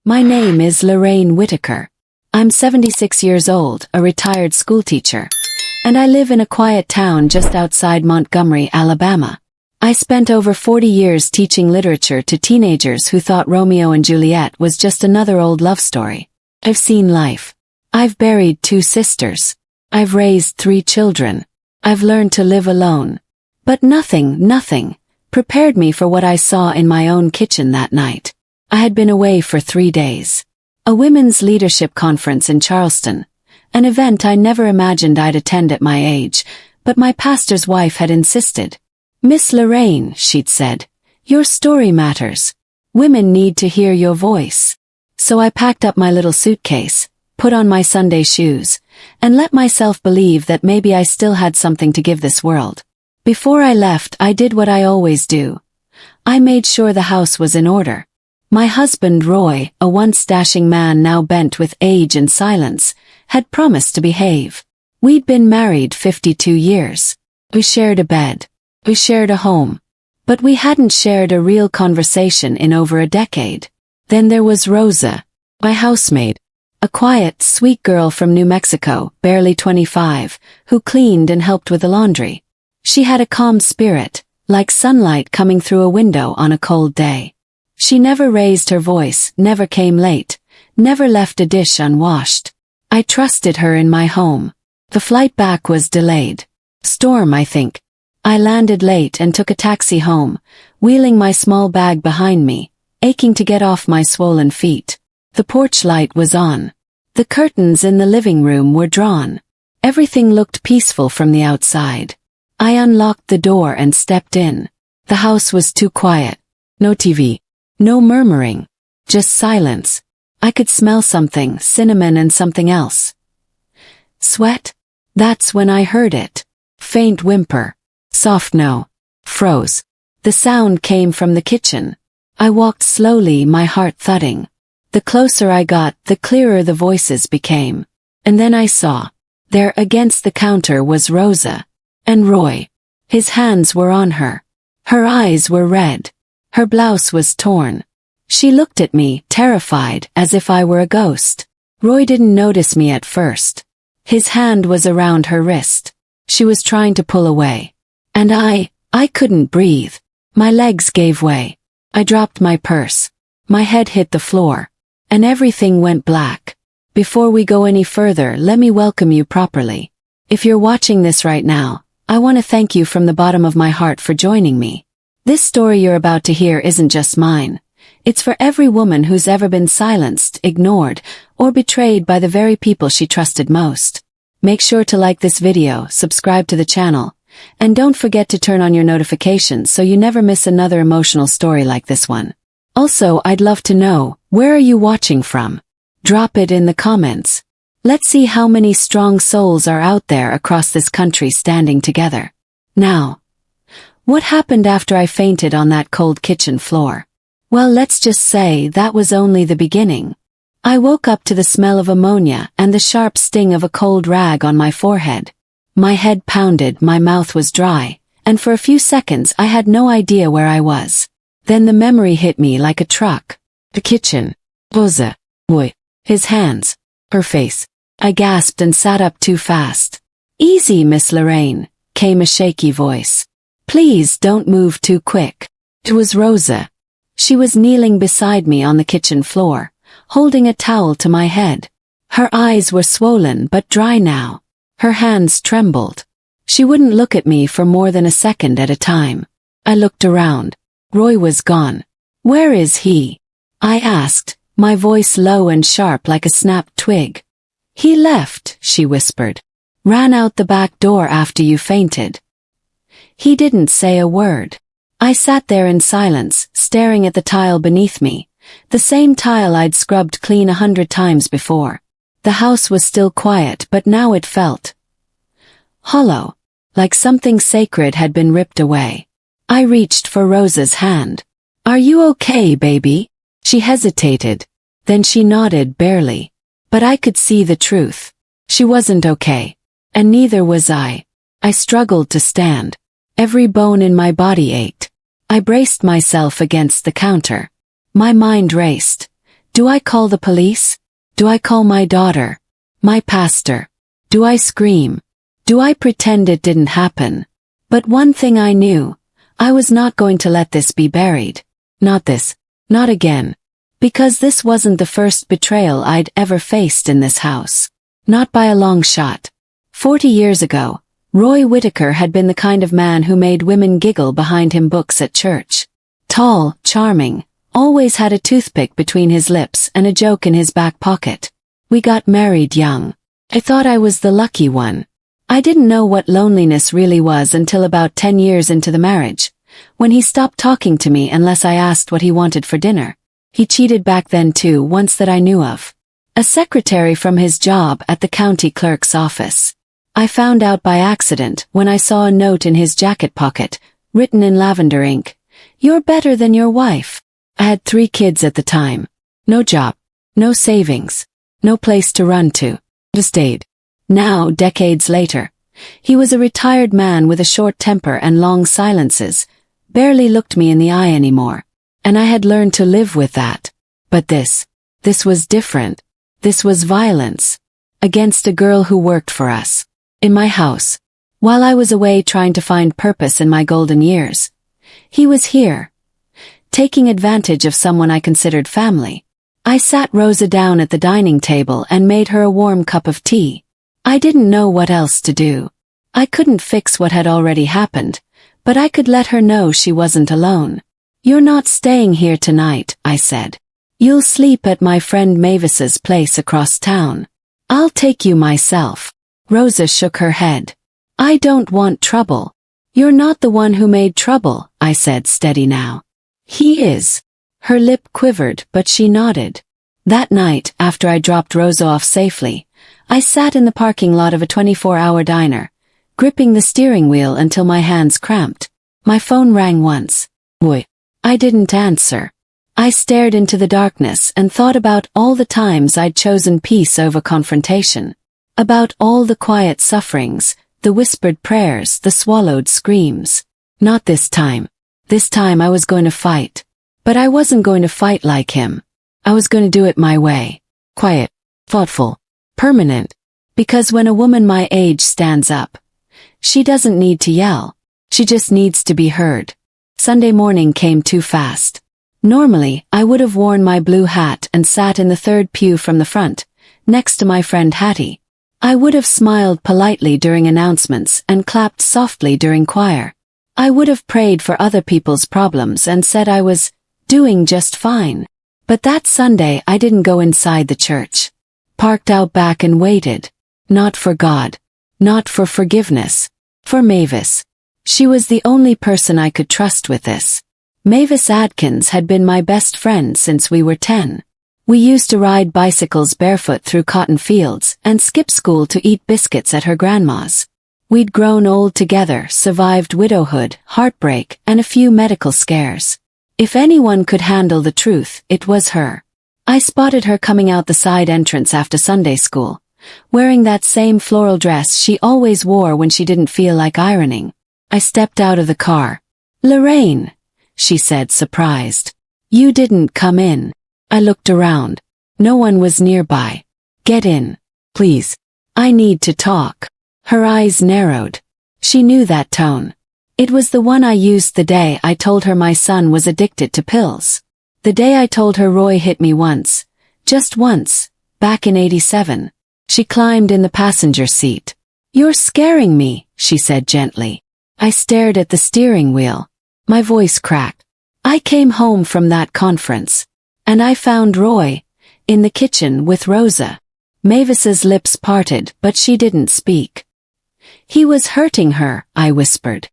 My name is Lorraine Whitaker. I'm 76 years old, a retired schoolteacher, and I live in a quiet town just outside Montgomery, Alabama. I spent over 40 years teaching literature to teenagers who thought Romeo and Juliet was just another old love story. I've seen life. I've buried 2 sisters. I've raised 3 children. I've learned to live alone. But nothing prepared me for what I saw in my own kitchen that night. I had been away for 3 days. A women's leadership conference in Charleston. An event I never imagined I'd attend at my age, but my pastor's wife had insisted. "Miss Lorraine," she'd said, "your story matters. Women need to hear your voice." So I packed up my little suitcase, put on my Sunday shoes, and let myself believe that maybe I still had something to give this world. Before I left, I did what I always do. I made sure the house was in order. My husband Roy, a once dashing man now bent with age and silence, had promised to behave. We'd been married 52 years. We shared a bed. We shared a home. But we hadn't shared a real conversation in over a decade. Then there was Rosa, my housemaid. A quiet, sweet girl from New Mexico, barely 25, who cleaned and helped with the laundry. She had a calm spirit, like sunlight coming through a window on a cold day. She never raised her voice, never came late, never left a dish unwashed. I trusted her in my home. The flight back was delayed. Storm, I think. I landed late and took a taxi home, wheeling my small bag behind me, aching to get off my swollen feet. The porch light was on. The curtains in the living room were drawn. Everything looked peaceful from the outside. I unlocked the door and stepped in. The house was too quiet. No TV. No murmuring. Just silence. I could smell something, cinnamon and something else. Sweat? That's when I heard it. Faint whimper. Soft no. Froze. The sound came from the kitchen. I walked slowly, my heart thudding. The closer I got, the clearer the voices became. And then I saw. There against the counter was Rosa. And Roy. His hands were on her. Her eyes were red. Her blouse was torn. She looked at me, terrified, as if I were a ghost. Roy didn't notice me at first. His hand was around her wrist. She was trying to pull away. And I couldn't breathe. My legs gave way. I dropped my purse. My head hit the floor. And everything went black. Before we go any further, let me welcome you properly. If you're watching this right now, I want to thank you from the bottom of my heart for joining me. This story you're about to hear isn't just mine. It's for every woman who's ever been silenced, ignored, or betrayed by the very people she trusted most. Make sure to like this video, subscribe to the channel, and don't forget to turn on your notifications so you never miss another emotional story like this one. Also, I'd love to know, where are you watching from? Drop it in the comments. Let's see how many strong souls are out there across this country standing together. Now, what happened after I fainted on that cold kitchen floor? Well, let's just say that was only the beginning. I woke up to the smell of ammonia and the sharp sting of a cold rag on my forehead. My head pounded, my mouth was dry, and for a few seconds I had no idea where I was. Then the memory hit me like a truck. The kitchen. Rosa. Roy. His hands. Her face. I gasped and sat up too fast. "Easy, Miss Lorraine," came a shaky voice. "Please don't move too quick." It was Rosa. She was kneeling beside me on the kitchen floor, holding a towel to my head. Her eyes were swollen but dry now. Her hands trembled. She wouldn't look at me for more than a second at a time. I looked around. Roy was gone. "Where is he?" I asked, my voice low and sharp like a snapped twig. "He left," she whispered. "Ran out the back door after you fainted." He didn't say a word. I sat there in silence, staring at the tile beneath me, the same tile I'd scrubbed clean 100 times before. The house was still quiet, but now it felt hollow, like something sacred had been ripped away. I reached for Rosa's hand. "Are you okay, baby?" She hesitated. Then she nodded barely. But I could see the truth. She wasn't okay. And neither was I. I struggled to stand. Every bone in my body ached. I braced myself against the counter. My mind raced. Do I call the police? Do I call my daughter? My pastor? Do I scream? Do I pretend it didn't happen? But one thing I knew, I was not going to let this be buried. Not this. Not again. Because this wasn't the first betrayal I'd ever faced in this house. Not by a long shot. 40 years ago, Roy Whittaker had been the kind of man who made women giggle behind him books at church. Tall, charming, always had a toothpick between his lips and a joke in his back pocket. We got married young. I thought I was the lucky one. I didn't know what loneliness really was until about 10 years into the marriage, when he stopped talking to me unless I asked what he wanted for dinner. He cheated back then too, once that I knew of. A secretary from his job at the county clerk's office. I found out by accident when I saw a note in his jacket pocket, written in lavender ink. "You're better than your wife." I had 3 kids at the time. No job. No savings. No place to run to. Just stayed. Now, decades later, he was a retired man with a short temper and long silences, barely looked me in the eye anymore. And I had learned to live with that. But this was different. This was violence. Against a girl who worked for us. In my house. While I was away trying to find purpose in my golden years. He was here. Taking advantage of someone I considered family. I sat Rosa down at the dining table and made her a warm cup of tea. I didn't know what else to do. I couldn't fix what had already happened, but I could let her know she wasn't alone. "You're not staying here tonight," I said. "You'll sleep at my friend Mavis's place across town. I'll take you myself." Rosa shook her head. "I don't want trouble." "You're not the one who made trouble," I said, steady now. "He is." Her lip quivered, but she nodded. That night, after I dropped Rosa off safely, I sat in the parking lot of a 24-hour diner, gripping the steering wheel until my hands cramped. My phone rang once. Boy. I didn't answer. I stared into the darkness and thought about all the times I'd chosen peace over confrontation. About all the quiet sufferings, the whispered prayers, the swallowed screams. Not this time. This time I was going to fight. But I wasn't going to fight like him. I was going to do it my way. Quiet. Thoughtful. Permanent. Because when a woman my age stands up, she doesn't need to yell. She just needs to be heard. Sunday morning came too fast. Normally, I would have worn my blue hat and sat in the third pew from the front, next to my friend Hattie. I would have smiled politely during announcements and clapped softly during choir. I would have prayed for other people's problems and said I was doing just fine. But that Sunday I didn't go inside the church. Parked out back and waited. Not for God. Not for forgiveness. For Mavis. She was the only person I could trust with this. Mavis Adkins had been my best friend since we were 10. We used to ride bicycles barefoot through cotton fields and skip school to eat biscuits at her grandma's. We'd grown old together, survived widowhood, heartbreak, and a few medical scares. If anyone could handle the truth, it was her. I spotted her coming out the side entrance after Sunday school, wearing that same floral dress she always wore when she didn't feel like ironing. I stepped out of the car. "Lorraine," she said, surprised. "You didn't come in." I looked around. No one was nearby. "Get in, please. I need to talk." Her eyes narrowed. She knew that tone. It was the one I used the day I told her my son was addicted to pills. The day I told her Roy hit me once. Just once. Back in '87. She climbed in the passenger seat. "You're scaring me," she said gently. I stared at the steering wheel. My voice cracked. I came home from that conference. And I found Roy. In the kitchen with Rosa. Mavis's lips parted, but she didn't speak. "He was hurting her," I whispered.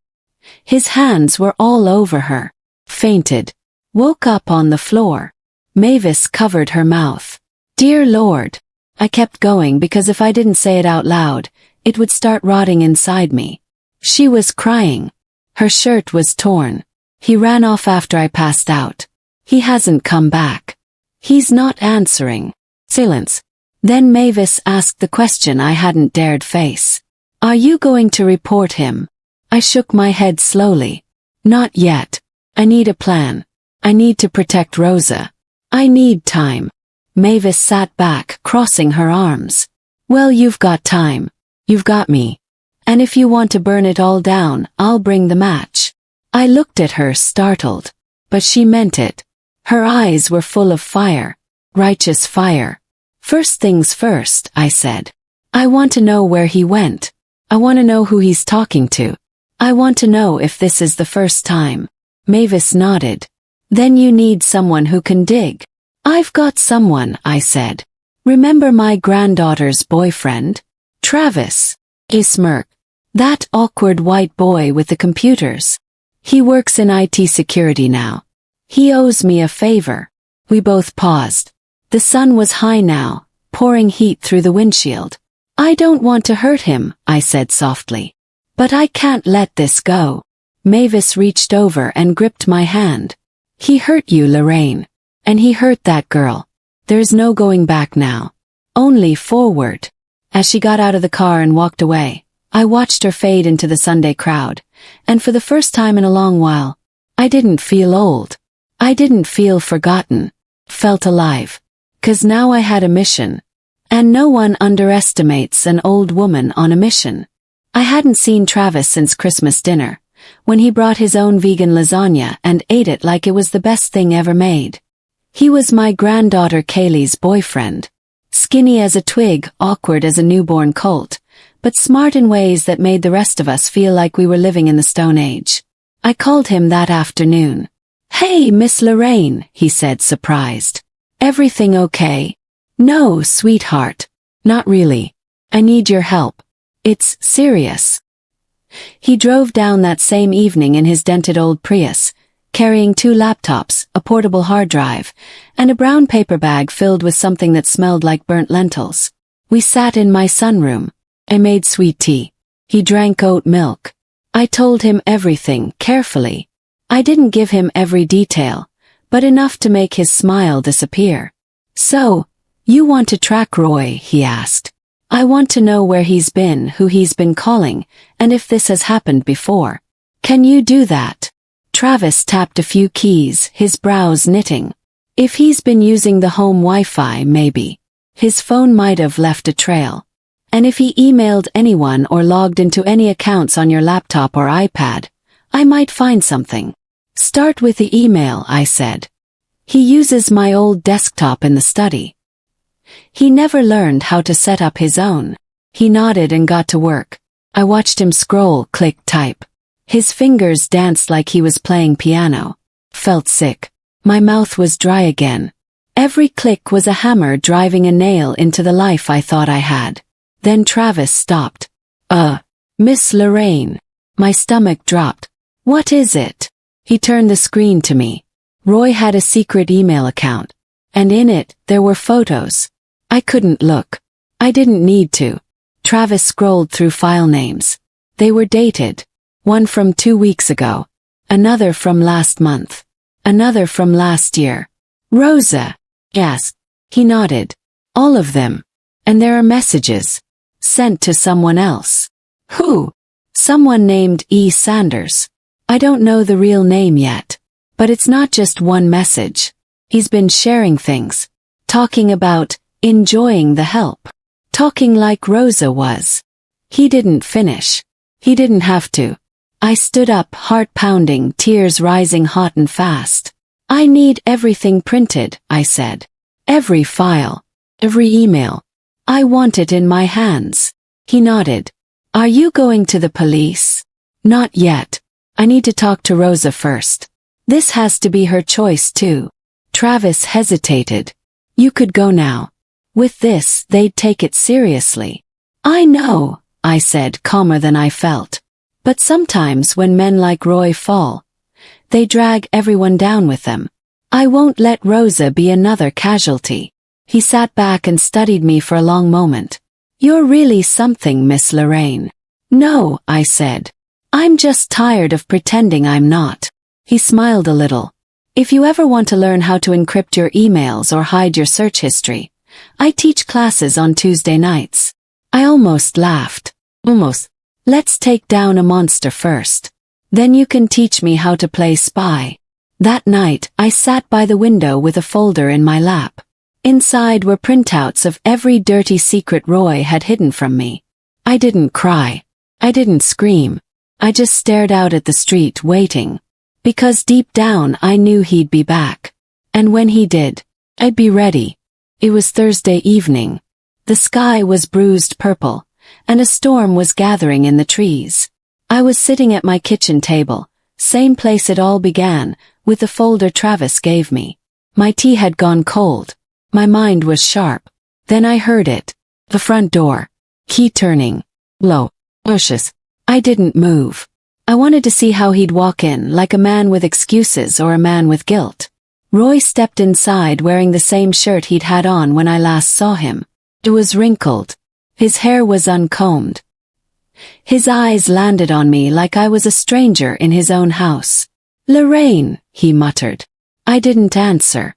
His hands were all over her. Fainted. Woke up on the floor. Mavis covered her mouth. "Dear Lord." I kept going because if I didn't say it out loud, it would start rotting inside me. She was crying. Her shirt was torn. "He ran off after I passed out. He hasn't come back. He's not answering." Silence. Then Mavis asked the question I hadn't dared face. "Are you going to report him?" I shook my head slowly. "Not yet. I need a plan. I need to protect Rosa. I need time." Mavis sat back, crossing her arms. Well, you've got time. You've got me. And if you want to burn it all down, I'll bring the match. I looked at her, startled. But she meant it. Her eyes were full of fire. Righteous fire. First things first, I said. I want to know where he went. I want to know who he's talking to. I want to know if this is the first time. Mavis nodded. Then you need someone who can dig. I've got someone, I said. Remember my granddaughter's boyfriend? Travis. He smirked. That awkward white boy with the computers. He works in IT security now. He owes me a favor. We both paused. The sun was high now, pouring heat through the windshield. I don't want to hurt him, I said softly. But I can't let this go. Mavis reached over and gripped my hand. He hurt you, Lorraine. And he hurt that girl. There's no going back now. Only forward. As she got out of the car and walked away, I watched her fade into the Sunday crowd, and for the first time in a long while, I didn't feel old. I didn't feel forgotten. Felt alive. 'Cause now I had a mission. And no one underestimates an old woman on a mission. I hadn't seen Travis since Christmas dinner, when he brought his own vegan lasagna and ate it like it was the best thing ever made. He was my granddaughter Kaylee's boyfriend. Skinny as a twig, awkward as a newborn colt, but smart in ways that made the rest of us feel like we were living in the Stone Age. I called him that afternoon. Hey, Miss Lorraine, he said, surprised. Everything okay? No, sweetheart. Not really. I need your help. It's serious. He drove down that same evening in his dented old Prius, carrying 2 laptops, a portable hard drive, and a brown paper bag filled with something that smelled like burnt lentils. We sat in my sunroom. I made sweet tea. He drank oat milk. I told him everything, carefully. I didn't give him every detail, but enough to make his smile disappear. So, you want to track Roy, he asked. I want to know where he's been, who he's been calling, and if this has happened before. Can you do that? Travis tapped a few keys, his brows knitting. If he's been using the home Wi-Fi, maybe. His phone might have left a trail. And if he emailed anyone or logged into any accounts on your laptop or iPad, I might find something. Start with the email, I said. He uses my old desktop in the study. He never learned how to set up his own. He nodded and got to work. I watched him scroll, click, type. His fingers danced like he was playing piano. Felt sick. My mouth was dry again. Every click was a hammer driving a nail into the life I thought I had. Then Travis stopped. Miss Lorraine. My stomach dropped. What is it? He turned the screen to me. Roy had a secret email account. And in it, there were photos. I couldn't look. I didn't need to. Travis scrolled through file names. They were dated. One from 2 weeks ago. Another from last month. Another from last year. Rosa. Yes. He nodded. All of them. And there are messages. Sent to someone else. Who? Someone named E. Sanders. I don't know the real name yet. But it's not just one message. He's been sharing things. Talking about enjoying the help. Talking like Rosa was. He didn't finish. He didn't have to. I stood up, heart pounding, tears rising hot and fast. I need everything printed, I said. Every file. Every email. I want it in my hands. He nodded. Are you going to the police? Not yet. I need to talk to Rosa first. This has to be her choice too. Travis hesitated. You could go now. With this, they'd take it seriously. I know, I said, calmer than I felt. But sometimes when men like Roy fall, they drag everyone down with them. I won't let Rosa be another casualty. He sat back and studied me for a long moment. You're really something, Miss Lorraine. No, I said. I'm just tired of pretending I'm not. He smiled a little. If you ever want to learn how to encrypt your emails or hide your search history, I teach classes on Tuesday nights. I almost laughed. Almost. Let's take down a monster first. Then you can teach me how to play spy. That night, I sat by the window with a folder in my lap. Inside were printouts of every dirty secret Roy had hidden from me. I didn't cry. I didn't scream. I just stared out at the street waiting. Because deep down I knew he'd be back. And when he did, I'd be ready. It was Thursday evening. The sky was bruised purple, and a storm was gathering in the trees. I was sitting at my kitchen table, same place it all began, with the folder Travis gave me. My tea had gone cold. My mind was sharp. Then I heard it. The front door. Key turning. Low. Bushes. I didn't move. I wanted to see how he'd walk in, like a man with excuses or a man with guilt. Roy stepped inside wearing the same shirt he'd had on when I last saw him. It was wrinkled. His hair was uncombed. His eyes landed on me like I was a stranger in his own house. "Lorraine," he muttered. I didn't answer.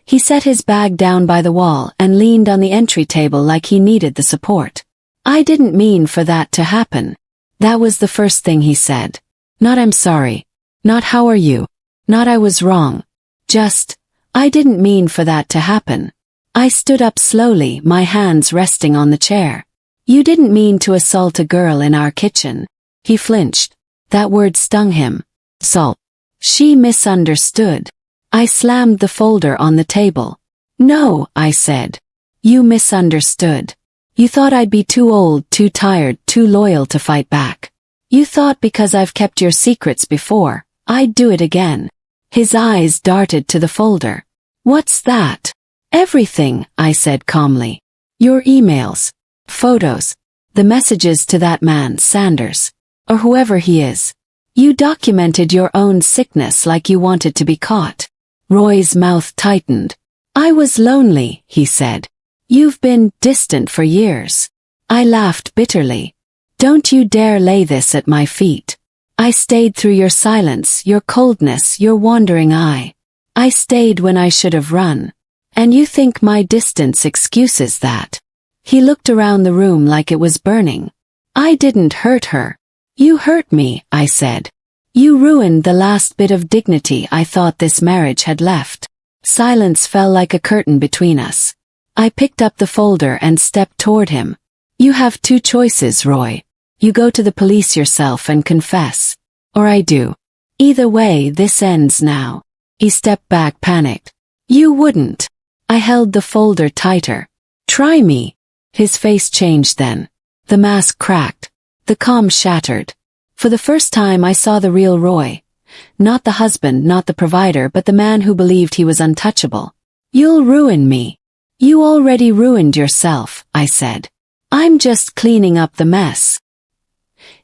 He set his bag down by the wall and leaned on the entry table like he needed the support. I didn't mean for that to happen. That was the first thing he said. Not "I'm sorry." Not "How are you?" Not "I was wrong." Just, "I didn't mean for that to happen." I stood up slowly, my hands resting on the chair. "You didn't mean to assault a girl in our kitchen." He flinched. That word stung him. Assault. She misunderstood. I slammed the folder on the table. "No," I said. "You misunderstood. You thought I'd be too old, too tired, too loyal to fight back. You thought because I've kept your secrets before, I'd do it again." His eyes darted to the folder. "What's that?" "Everything," I said calmly. "Your emails, photos, the messages to that man, Sanders, or whoever he is. You documented your own sickness like you wanted to be caught." Roy's mouth tightened. "I was lonely," he said. "You've been distant for years." I laughed bitterly. "Don't you dare lay this at my feet. I stayed through your silence, your coldness, your wandering eye. I stayed when I should have run. And you think my distance excuses that?" He looked around the room like it was burning. "I didn't hurt her." "You hurt me," I said. "You ruined the last bit of dignity I thought this marriage had left." Silence fell like a curtain between us. I picked up the folder and stepped toward him. "You have two choices, Roy. You go to the police yourself and confess. Or I do. Either way, this ends now." He stepped back, panicked. "You wouldn't." I held the folder tighter. "Try me." His face changed then. The mask cracked. The calm shattered. For the first time I saw the real Roy. Not the husband, not the provider, but the man who believed he was untouchable. "You'll ruin me." "You already ruined yourself," I said. "I'm just cleaning up the mess."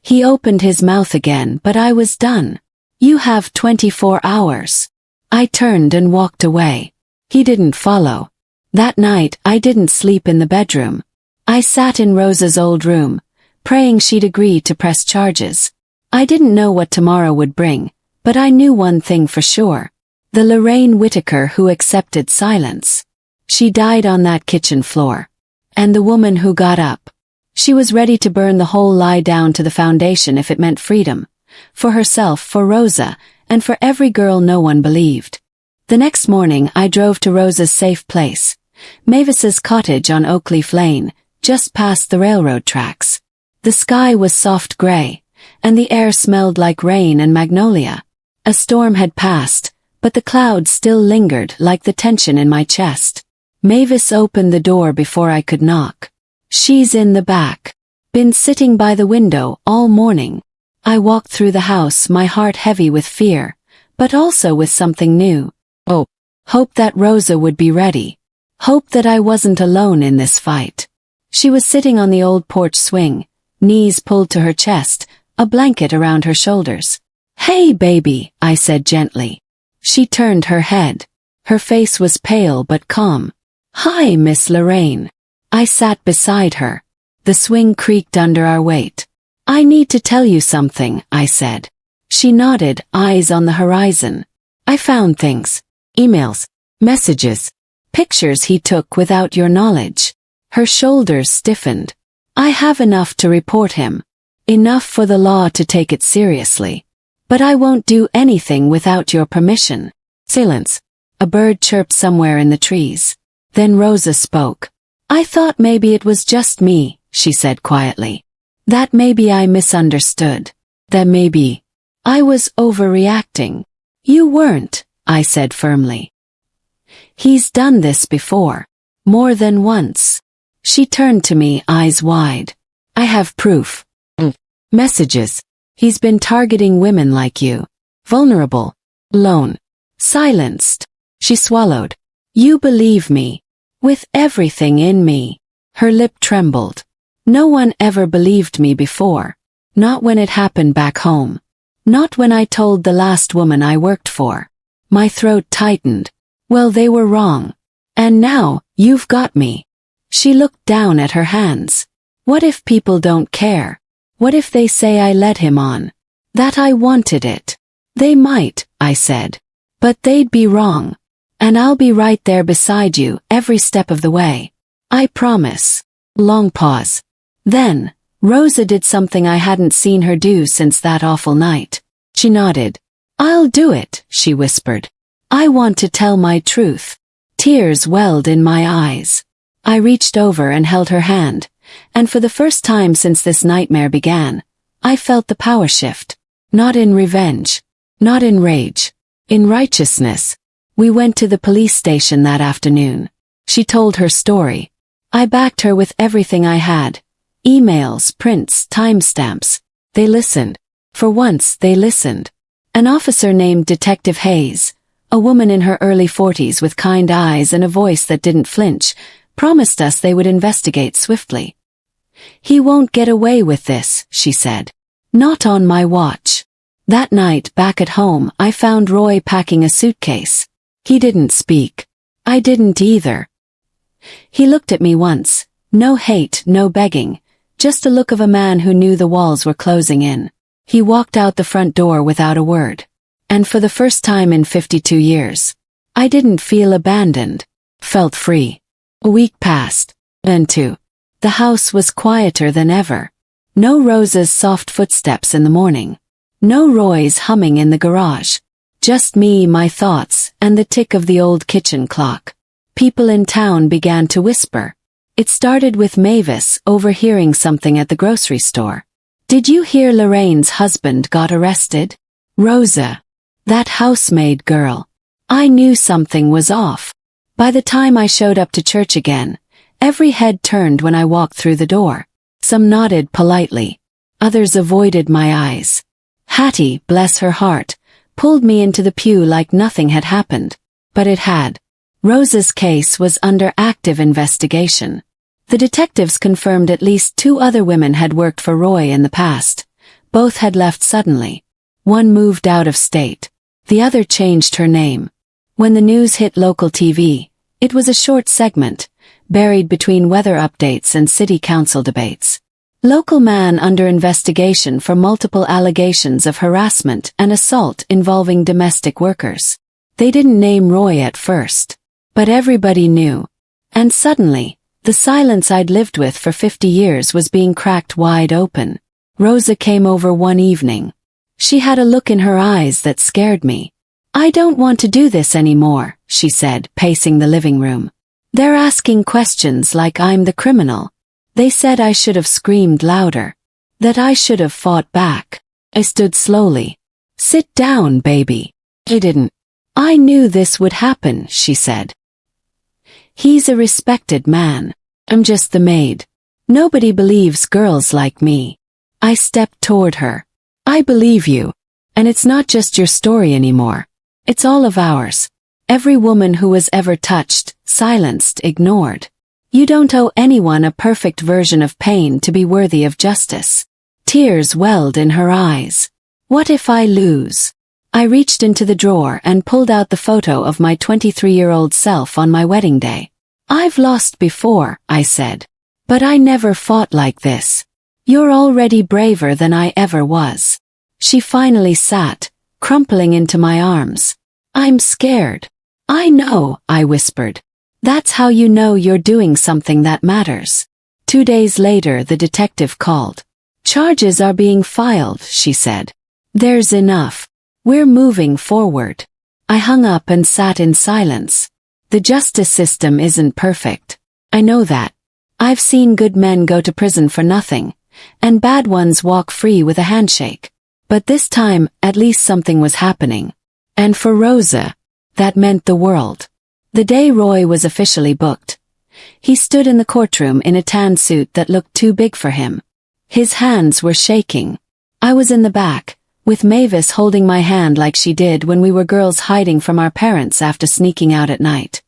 He opened his mouth again, but I was done. "You have 24 hours. I turned and walked away. He didn't follow. That night, I didn't sleep in the bedroom. I sat in Rosa's old room, praying she'd agree to press charges. I didn't know what tomorrow would bring, but I knew one thing for sure. The Lorraine Whitaker who accepted silence. She died on that kitchen floor. And the woman who got up. She was ready to burn the whole lie down to the foundation if it meant freedom. For herself, for Rosa, and for every girl no one believed. The next morning I drove to Rosa's safe place. Mavis's cottage on Oakleaf Lane, just past the railroad tracks. The sky was soft gray, and the air smelled like rain and magnolia. A storm had passed, but the clouds still lingered like the tension in my chest. Mavis opened the door before I could knock. "She's in the back. Been sitting by the window all morning." I walked through the house, my heart heavy with fear, but also with something new. Hope that Rosa would be ready. Hope that I wasn't alone in this fight. She was sitting on the old porch swing, knees pulled to her chest, a blanket around her shoulders. "Hey, baby," I said gently. She turned her head. Her face was pale but calm. "Hi, Miss Lorraine." I sat beside her. The swing creaked under our weight. "I need to tell you something," I said. She nodded, eyes on the horizon. "I found things. Emails, messages, pictures he took without your knowledge." Her shoulders stiffened. "I have enough to report him. Enough for the law to take it seriously. But I won't do anything without your permission." Silence. A bird chirped somewhere in the trees. Then Rosa spoke. I thought maybe it was just me, she said quietly. That maybe I misunderstood. That maybe I was overreacting. You weren't, I said firmly. He's done this before. More than once. She turned to me, eyes wide. I have proof. Messages. He's been targeting women like you. Vulnerable. Alone. Silenced. She swallowed. You believe me. With everything in me. Her lip trembled. No one ever believed me before. Not when it happened back home. Not when I told the last woman I worked for. My throat tightened. Well, they were wrong. And now, you've got me. She looked down at her hands. What if people don't care? What if they say I led him on? That I wanted it? They might, I said. But they'd be wrong. And I'll be right there beside you every step of the way. I promise. Long pause. Then, Rosa did something I hadn't seen her do since that awful night. She nodded. I'll do it, she whispered. I want to tell my truth. Tears welled in my eyes. I reached over and held her hand, and for the first time since this nightmare began, I felt the power shift. Not in revenge. Not in rage. In righteousness. We went to the police station that afternoon. She told her story. I backed her with everything I had. Emails, prints, timestamps. They listened. For once, they listened. An officer named Detective Hayes, a woman in her early 40s with kind eyes and a voice that didn't flinch, promised us they would investigate swiftly. He won't get away with this, she said. Not on my watch. That night, back at home, I found Roy packing a suitcase. He didn't speak. I didn't either. He looked at me once. No hate, no begging. Just a look of a man who knew the walls were closing in. He walked out the front door without a word. And for the first time in 52 years, I didn't feel abandoned. Felt free. A week passed. Then two. The house was quieter than ever. No Rosa's soft footsteps in the morning. No Roy's humming in the garage. Just me, my thoughts, and the tick of the old kitchen clock. People in town began to whisper. It started with Mavis overhearing something at the grocery store. Did you hear Lorraine's husband got arrested? Rosa. That housemaid girl. I knew something was off. By the time I showed up to church again, every head turned when I walked through the door. Some nodded politely. Others avoided my eyes. Hattie, bless her heart, pulled me into the pew like nothing had happened. But it had. Rosa's case was under active investigation. The detectives confirmed at least 2 other women had worked for Roy in the past. Both had left suddenly. One moved out of state. The other changed her name. When the news hit local TV, it was a short segment, buried between weather updates and city council debates. Local man under investigation for multiple allegations of harassment and assault involving domestic workers. They didn't name Roy at first. But everybody knew. And suddenly, the silence I'd lived with for 50 years was being cracked wide open. Rosa came over one evening. She had a look in her eyes that scared me. I don't want to do this anymore, she said, pacing the living room. They're asking questions like I'm the criminal. They said I should have screamed louder. That I should have fought back. I stood slowly. Sit down, baby. I didn't. I knew this would happen, she said. He's a respected man. I'm just the maid. Nobody believes girls like me. I stepped toward her. I believe you. And it's not just your story anymore. It's all of ours. Every woman who was ever touched, silenced, ignored. You don't owe anyone a perfect version of pain to be worthy of justice. Tears welled in her eyes. What if I lose? I reached into the drawer and pulled out the photo of my 23-year-old self on my wedding day. I've lost before, I said. But I never fought like this. You're already braver than I ever was. She finally sat, crumpling into my arms. I'm scared. I know, I whispered. That's how you know you're doing something that matters. 2 days later, the detective called. Charges are being filed, she said. There's enough. We're moving forward. I hung up and sat in silence. The justice system isn't perfect. I know that. I've seen good men go to prison for nothing, and bad ones walk free with a handshake. But this time, at least something was happening. And for Rosa, that meant the world. The day Roy was officially booked, he stood in the courtroom in a tan suit that looked too big for him. His hands were shaking. I was in the back, with Mavis holding my hand like she did when we were girls hiding from our parents after sneaking out at night.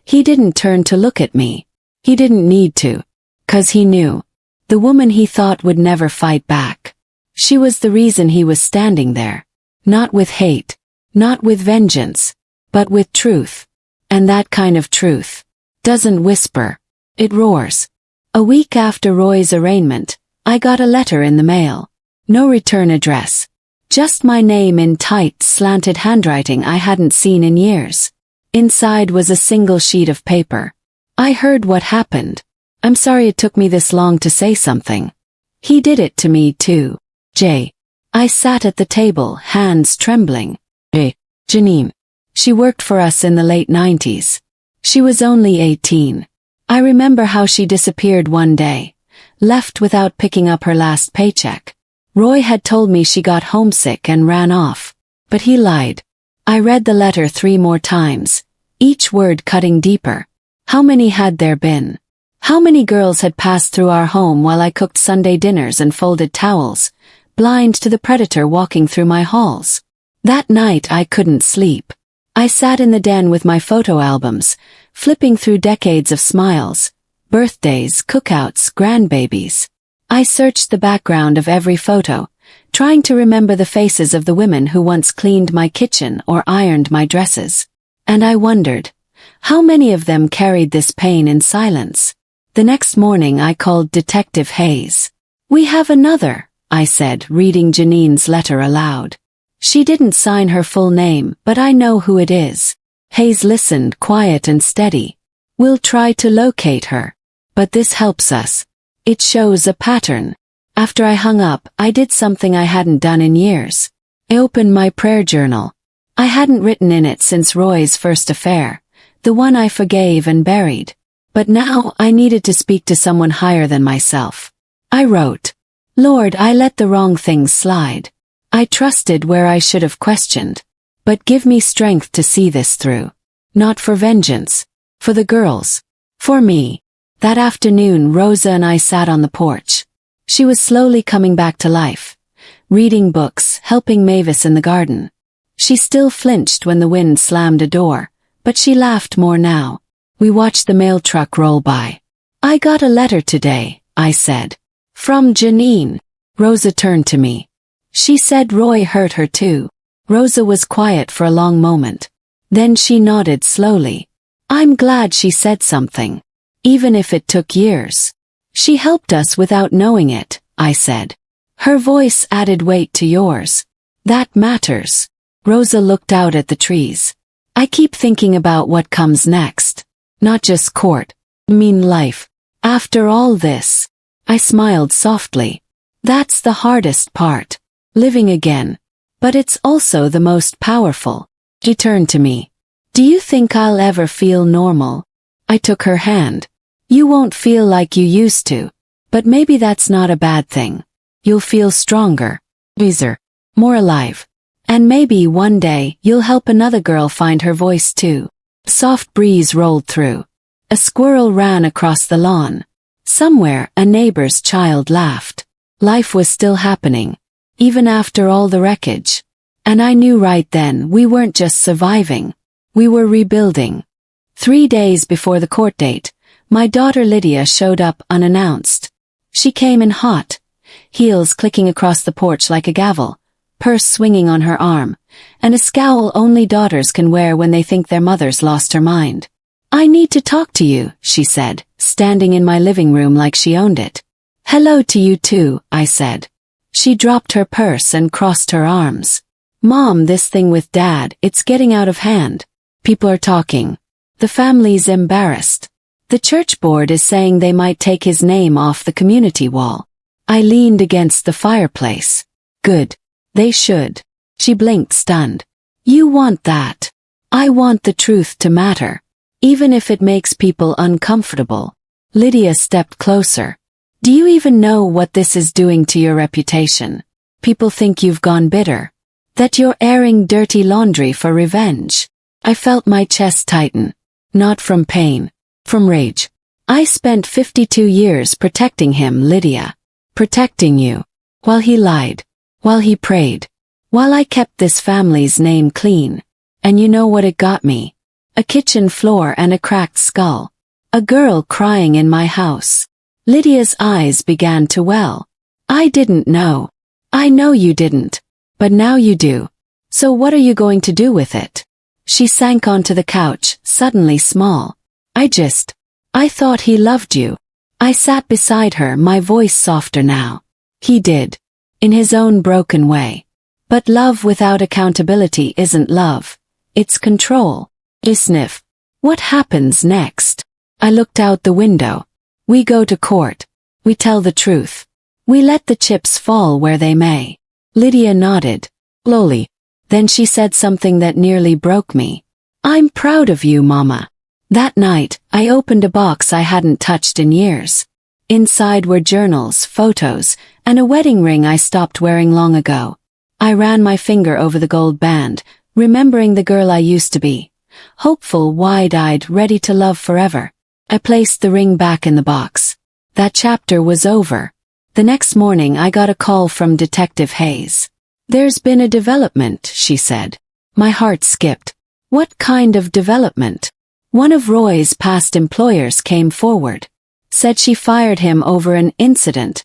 He didn't turn to look at me. He didn't need to. 'Cause he knew. The woman he thought would never fight back. She was the reason he was standing there. Not with hate. Not with vengeance. But with truth. And that kind of truth doesn't whisper. It roars. A week after Roy's arraignment, I got a letter in the mail. No return address. Just my name in tight, slanted handwriting I hadn't seen in years. Inside was a single sheet of paper. I heard what happened. I'm sorry it took me this long to say something. He did it to me too. Jay. I sat at the table, hands trembling. Janine. She worked for us in the late 90s. She was only 18. I remember how she disappeared one day, left without picking up her last paycheck. Roy had told me she got homesick and ran off. But he lied. I read the letter 3 more times, each word cutting deeper. How many had there been? How many girls had passed through our home while I cooked Sunday dinners and folded towels, blind to the predator walking through my halls? That night I couldn't sleep. I sat in the den with my photo albums, flipping through decades of smiles, birthdays, cookouts, grandbabies. I searched the background of every photo, trying to remember the faces of the women who once cleaned my kitchen or ironed my dresses. And I wondered, how many of them carried this pain in silence? The next morning I called Detective Hayes. "We have another," I said, reading Janine's letter aloud. She didn't sign her full name, but I know who it is. Hayes listened, quiet and steady. "We'll try to locate her. But this helps us. It shows a pattern." After I hung up, I did something I hadn't done in years. I opened my prayer journal. I hadn't written in it since Roy's first affair, the one I forgave and buried. But now I needed to speak to someone higher than myself. I wrote, "Lord, I let the wrong things slide. I trusted where I should have questioned. But give me strength to see this through. Not for vengeance. For the girls. For me." That afternoon Rosa and I sat on the porch. She was slowly coming back to life. Reading books, helping Mavis in the garden. She still flinched when the wind slammed a door, but she laughed more now. We watched the mail truck roll by. "I got a letter today," I said. "From Janine." Rosa turned to me. She said Roy hurt her too. Rosa was quiet for a long moment. Then she nodded slowly. "I'm glad she said something. Even if it took years. She helped us without knowing it," I said. "Her voice added weight to yours. That matters." Rosa looked out at the trees. "I keep thinking about what comes next. Not just court. I mean life. After all this." I smiled softly. "That's the hardest part. Living again. But it's also the most powerful." She turned to me. "Do you think I'll ever feel normal?" I took her hand. "You won't feel like you used to. But maybe that's not a bad thing. You'll feel stronger. Wiser. More alive. And maybe one day you'll help another girl find her voice too." A soft breeze rolled through. A squirrel ran across the lawn. Somewhere a neighbor's child laughed. Life was still happening. Even after all the wreckage. And I knew right then we weren't just surviving. We were rebuilding. 3 days before the court date, my daughter Lydia showed up unannounced. She came in hot, heels clicking across the porch like a gavel, purse swinging on her arm, and a scowl only daughters can wear when they think their mother's lost her mind. "I need to talk to you," she said, standing in my living room like she owned it. "Hello to you too," I said. She dropped her purse and crossed her arms. "Mom, this thing with Dad, it's getting out of hand. People are talking. The family's embarrassed. The church board is saying they might take his name off the community wall." I leaned against the fireplace. "Good. They should." She blinked, stunned. "You want that?" I want the truth to matter, even if it makes people uncomfortable. Lydia stepped closer. Do you even know what this is doing to your reputation? People think you've gone bitter, that you're airing dirty laundry for revenge. I felt my chest tighten, not from pain, from rage. I spent 52 years protecting him, Lydia. Protecting you. While he lied. While he prayed. While I kept this family's name clean. And you know what it got me? A kitchen floor and a cracked skull. A girl crying in my house. Lydia's eyes began to well. I didn't know. I know you didn't. But now you do. So what are you going to do with it? She sank onto the couch, suddenly small. I thought he loved you. I sat beside her, my voice softer now. He did. In his own broken way. But love without accountability isn't love. It's control. Sniff. What happens next? I looked out the window. We go to court. We tell the truth. We let the chips fall where they may. Lydia nodded. Slowly. Then she said something that nearly broke me. I'm proud of you, Mama. That night, I opened a box I hadn't touched in years. Inside were journals, photos, and a wedding ring I stopped wearing long ago. I ran my finger over the gold band, remembering the girl I used to be. Hopeful, wide-eyed, ready to love forever. I placed the ring back in the box. That chapter was over. The next morning I got a call from Detective Hayes. There's been a development, she said. My heart skipped. What kind of development? One of Roy's past employers came forward. Said she fired him over an incident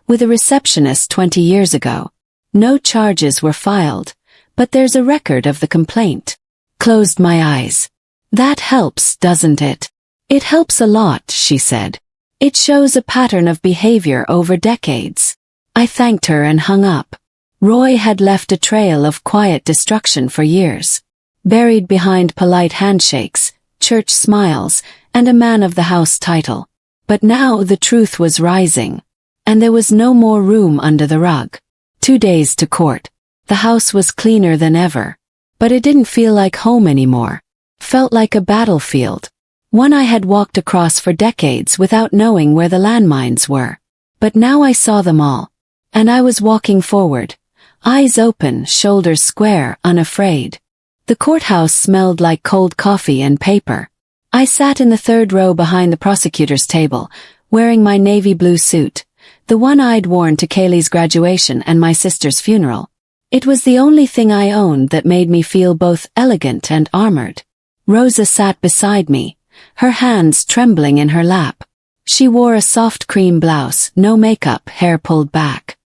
with a receptionist 20 years ago. No charges were filed, but there's a record of the complaint. Closed my eyes. That helps, doesn't it? It helps a lot, she said. It shows a pattern of behavior over decades. I thanked her and hung up. Roy had left a trail of quiet destruction for years. Buried behind polite handshakes, church smiles, and a man-of-the-house title. But now the truth was rising. And there was no more room under the rug. 2 days to court. The house was cleaner than ever. But it didn't feel like home anymore. Felt like a battlefield. One I had walked across for decades without knowing where the landmines were. But now I saw them all. And I was walking forward. Eyes open, shoulders square, unafraid. The courthouse smelled like cold coffee and paper. I sat in the third row behind the prosecutor's table, wearing my navy blue suit, the one I'd worn to Kaylee's graduation and my sister's funeral. It was the only thing I owned that made me feel both elegant and armored. Rosa sat beside me, her hands trembling in her lap. She wore a soft cream blouse, no makeup, hair pulled back.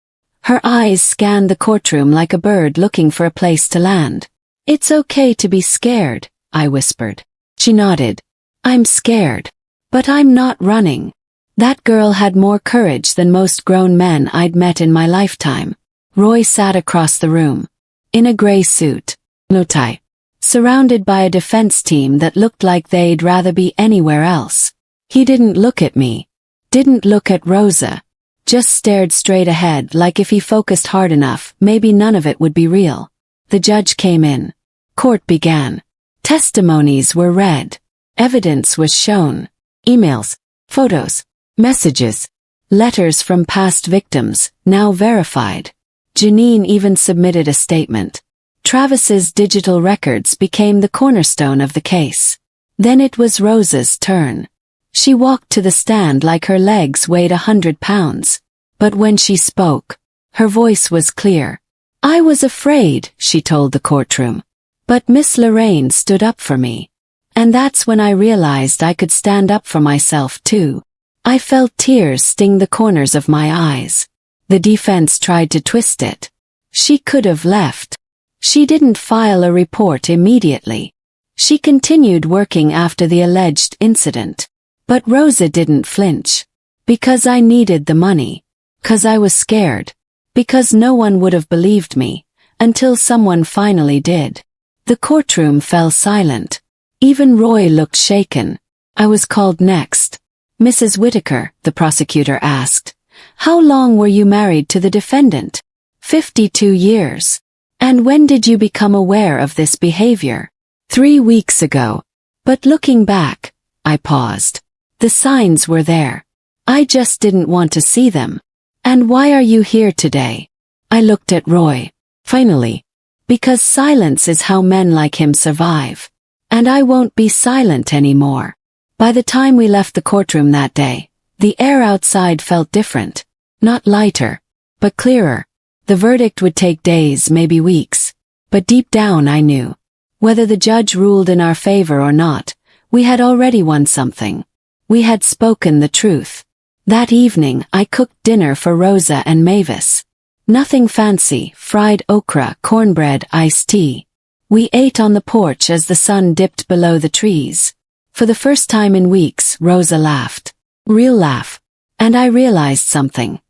Her eyes scanned the courtroom like a bird looking for a place to land. It's okay to be scared, I whispered. She nodded. I'm scared. But I'm not running. That girl had more courage than most grown men I'd met in my lifetime. Roy sat across the room. In a gray suit. No tie. Surrounded by a defense team that looked like they'd rather be anywhere else. He didn't look at me. Didn't look at Rosa. Just stared straight ahead like if he focused hard enough, maybe none of it would be real. The judge came in. Court began. Testimonies were read. Evidence was shown. Emails, photos, messages, letters from past victims, now verified. Janine even submitted a statement. Travis's digital records became the cornerstone of the case. Then it was Rosa's turn. She walked to the stand like her legs weighed 100 pounds. But when she spoke, her voice was clear. I was afraid, she told the courtroom. But Miss Lorraine stood up for me. And that's when I realized I could stand up for myself too. I felt tears sting the corners of my eyes. The defense tried to twist it. She could have left. She didn't file a report immediately. She continued working after the alleged incident. But Rosa didn't flinch. Because I needed the money. 'Cause I was scared. Because no one would have believed me. Until someone finally did. The courtroom fell silent. Even Roy looked shaken. I was called next. Mrs. Whitaker, the prosecutor asked. How long were you married to the defendant? 52 years. And when did you become aware of this behavior? 3 weeks ago. But looking back, I paused. The signs were there. I just didn't want to see them. And why are you here today? I looked at Roy. Finally. Because silence is how men like him survive. And I won't be silent anymore. By the time we left the courtroom that day, the air outside felt different. Not lighter, but clearer. The verdict would take days, maybe weeks. But deep down I knew. Whether the judge ruled in our favor or not, we had already won something. We had spoken the truth. That evening I cooked dinner for Rosa and Mavis. Nothing fancy, fried okra, cornbread, iced tea. We ate on the porch as the sun dipped below the trees. For the first time in weeks, Rosa laughed. Real laugh. And I realized something.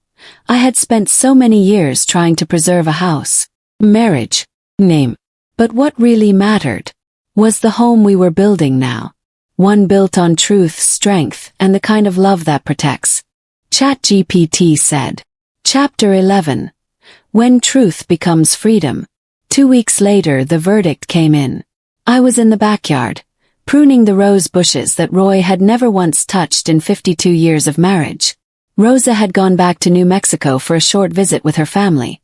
I had spent so many years trying to preserve a house, marriage, name. But what really mattered was the home we were building now. One built on truth, strength, and the kind of love that protects. ChatGPT said. Chapter 11. When Truth Becomes Freedom. 2 weeks later the verdict came in. I was in the backyard, pruning the rose bushes that Roy had never once touched in 52 years of marriage. Rosa had gone back to New Mexico for a short visit with her family,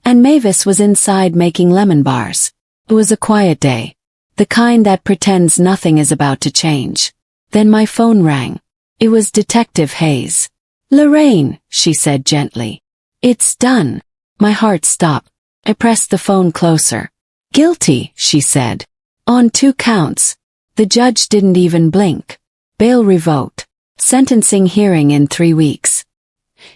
and Mavis was inside making lemon bars. It was a quiet day, the kind that pretends nothing is about to change. Then my phone rang. It was Detective Hayes. "Lorraine," she said gently. "It's done." My heart stopped. I pressed the phone closer. "Guilty," she said. "On 2 counts. The judge didn't even blink. Bail revoked. Sentencing hearing in 3 weeks.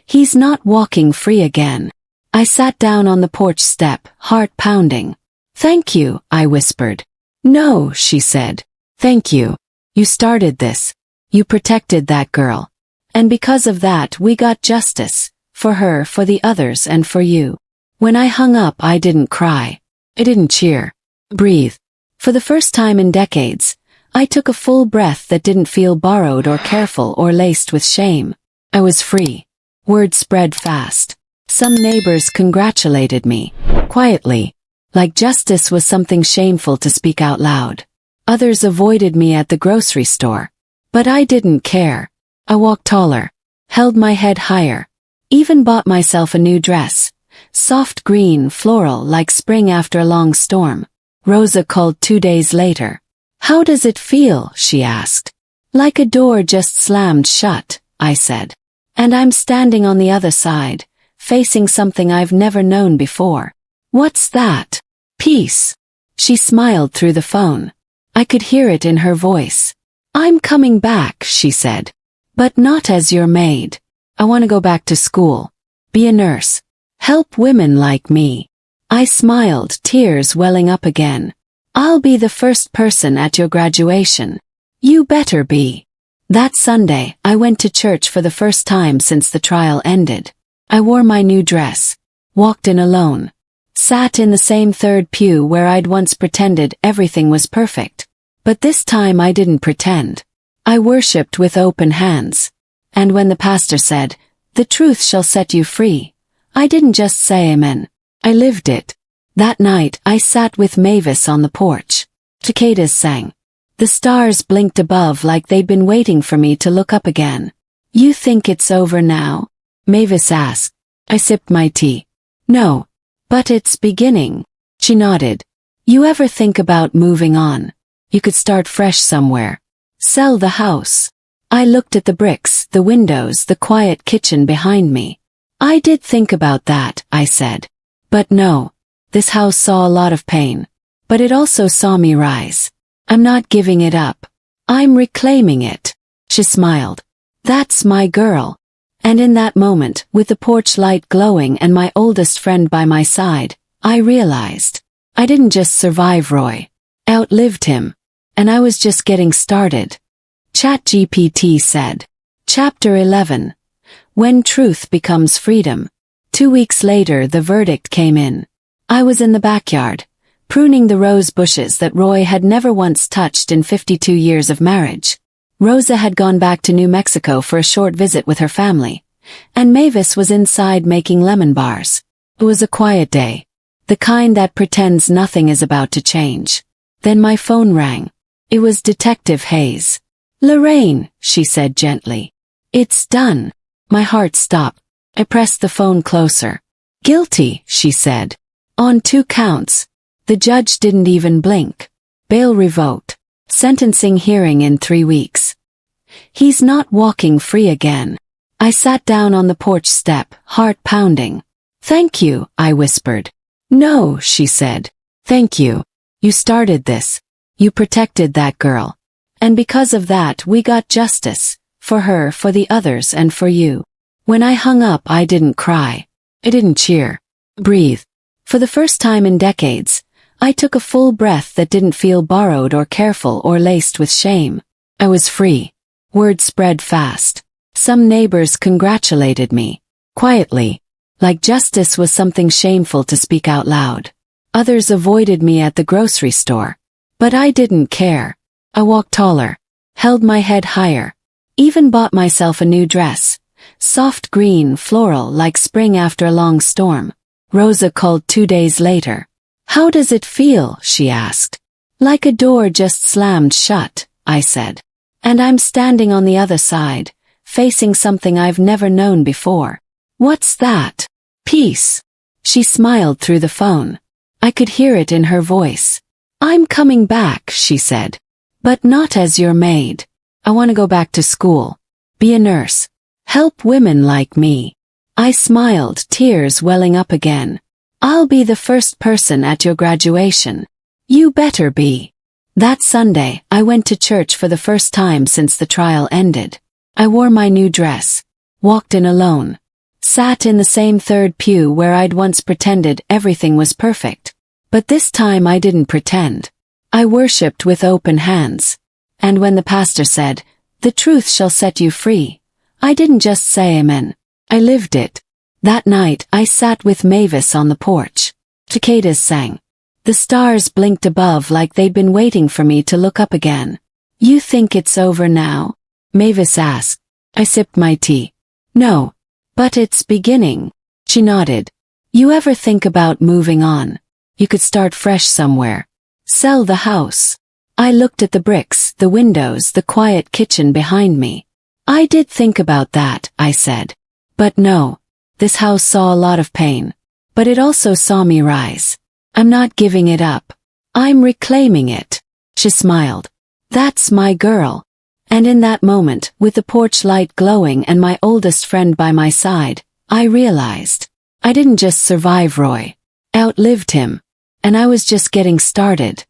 He's not walking free again." I sat down on the porch step, heart pounding. "Thank you," I whispered. "No," she said. "Thank you. You started this. You protected that girl. And because of that we got justice. For her, for the others, and for you." When I hung up I didn't cry. I didn't cheer. Breathe. For the first time in decades, I took a full breath that didn't feel borrowed or careful or laced with shame. I was free. Word spread fast. Some neighbors congratulated me. Quietly. Like justice was something shameful to speak out loud. Others avoided me at the grocery store. But I didn't care. I walked taller. Held my head higher. Even bought myself a new dress. Soft green, floral, like spring after a long storm. Rosa called 2 days later. "How does it feel?" she asked. "Like a door just slammed shut," I said. "And I'm standing on the other side, facing something I've never known before." "What's that?" "Peace." She smiled through the phone. I could hear it in her voice. "I'm coming back," she said. "But not as your maid. I want to go back to school. Be a nurse. Help women like me." I smiled, tears welling up again. "I'll be the first person at your graduation." "You better be." That Sunday, I went to church for the first time since the trial ended. I wore my new dress. Walked in alone. Sat in the same third pew where I'd once pretended everything was perfect. But this time I didn't pretend. I worshipped with open hands. And when the pastor said, "The truth shall set you free," I didn't just say amen. I lived it. That night I sat with Mavis on the porch. Cicadas sang. The stars blinked above like they'd been waiting for me to look up again. "You think it's over now?" Mavis asked. I sipped my tea. "No. But it's beginning." She nodded. "You ever think about moving on? You could start fresh somewhere. Sell the house." I looked at the bricks, the windows, the quiet kitchen behind me. "I did think about that," I said. "But no. This house saw a lot of pain. But it also saw me rise. I'm not giving it up. I'm reclaiming it." She smiled. "That's my girl." And in that moment, with the porch light glowing and my oldest friend by my side, I realized I didn't just survive Roy. I outlived him. And I was just getting started. ChatGPT said. Chapter 11. When Truth Becomes Freedom. 2 weeks later the verdict came in. I was in the backyard, pruning the rose bushes that Roy had never once touched in 52 years of marriage. Rosa had gone back to New Mexico for a short visit with her family, and Mavis was inside making lemon bars. It was a quiet day. The kind that pretends nothing is about to change. Then my phone rang. It was Detective Hayes. "Lorraine," she said gently. "It's done." My heart stopped. I pressed the phone closer. "Guilty," she said. "On 2 counts. The judge didn't even blink. Bail revoked. Sentencing hearing in 3 weeks. He's not walking free again." I sat down on the porch step, heart pounding. "Thank you," I whispered. "No," she said. "Thank you. You started this. You protected that girl. And because of that we got justice. For her, for the others, and for you." When I hung up, I didn't cry. I didn't cheer. Breathe. For the first time in decades, I took a full breath that didn't feel borrowed or careful or laced with shame. I was free. Word spread fast. Some neighbors congratulated me. Quietly. Like justice was something shameful to speak out loud. Others avoided me at the grocery store. But I didn't care. I walked taller. Held my head higher. Even bought myself a new dress. Soft green, floral, like spring after a long storm. Rosa called 2 days later. "How does it feel?" she asked. "Like a door just slammed shut," I said. "And I'm standing on the other side, facing something I've never known before." "What's that?" "Peace." She smiled through the phone. I could hear it in her voice. "I'm coming back," she said. "But not as your maid. I want to go back to school. Be a nurse. Help women like me." I smiled, tears welling up again. "I'll be the first person at your graduation." "You better be." That Sunday, I went to church for the first time since the trial ended. I wore my new dress. Walked in alone. Sat in the same third pew where I'd once pretended everything was perfect. But this time I didn't pretend. I worshipped with open hands. And when the pastor said, "The truth shall set you free," I didn't just say amen. I lived it. That night I sat with Mavis on the porch. Cicadas sang. The stars blinked above like they'd been waiting for me to look up again. "You think it's over now?" Mavis asked. I sipped my tea. "No. But it's beginning." She nodded. "You ever think about moving on? You could start fresh somewhere. Sell the house." I looked at the bricks, the windows, the quiet kitchen behind me. "I did think about that," I said. "But no. This house saw a lot of pain. But it also saw me rise. I'm not giving it up. I'm reclaiming it." She smiled. "That's my girl." And in that moment, with the porch light glowing and my oldest friend by my side, I realized I didn't just survive Roy. I outlived him. And I was just getting started.